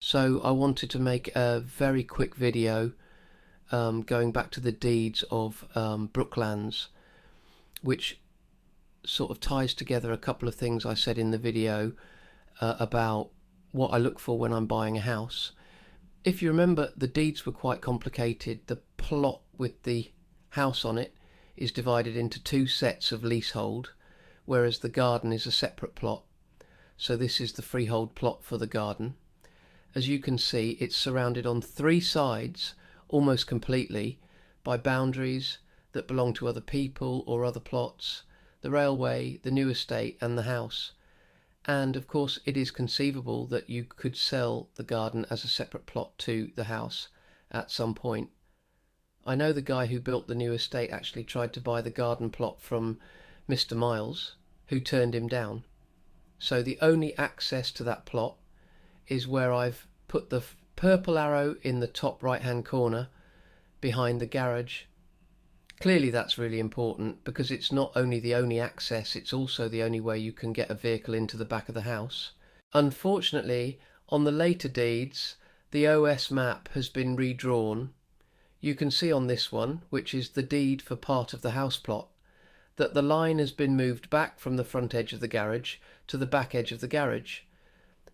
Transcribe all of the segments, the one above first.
So I wanted to make a very quick video going back to the deeds of Brooklands, which sort of ties together a couple of things I said in the video about what I look for when I'm buying a house. If you remember, the deeds were quite complicated. The plot with the house on it is divided into two sets of leasehold, whereas the garden is a separate plot. So this is the freehold plot for the garden. As you can see, it's surrounded on three sides almost completely by boundaries that belong to other people or other plots, the railway, the new estate and the house. And of course it is conceivable that you could sell the garden as a separate plot to the house at some point. I know the guy who built the new estate actually tried to buy the garden plot from Mr. Miles, who turned him down. So the only access to that plot is where I've put the purple arrow in the top right hand corner behind the garage. Clearly that's really important because it's not only the only access, it's also the only way you can get a vehicle into the back of the house. Unfortunately, on the later deeds, the OS map has been redrawn. You can see on this one, which is the deed for part of the house plot, that the line has been moved back from the front edge of the garage to the back edge of the garage.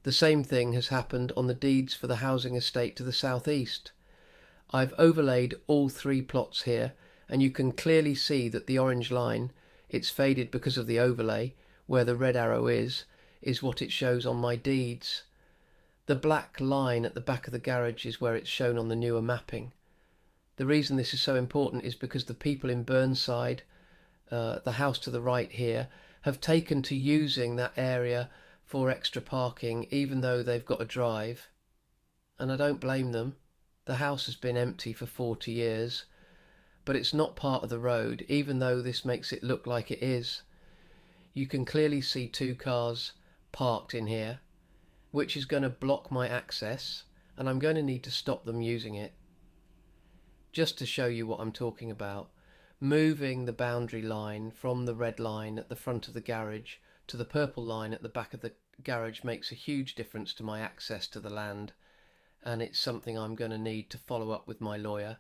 The same thing has happened on the deeds for the housing estate to the southeast. I've overlaid all three plots here, and you can clearly see that the orange line, it's faded because of the overlay, where the red arrow is what it shows on my deeds. The black line at the back of the garage is where it's shown on the newer mapping. The reason this is so important is because the people in Burnside, the house to the right here, have taken to using that area for extra parking even though they've got a drive, and I don't blame them. The house has been empty for 40 years, but it's not part of the road, even though this makes it look like it is. You can clearly see two cars parked in here, which is going to block my access, and I'm going to need to stop them using it. Just to show you what I'm talking about, moving the boundary line from the red line at the front of the garage to the purple line at the back of the garage makes a huge difference to my access to the land, and it's something I'm going to need to follow up with my lawyer.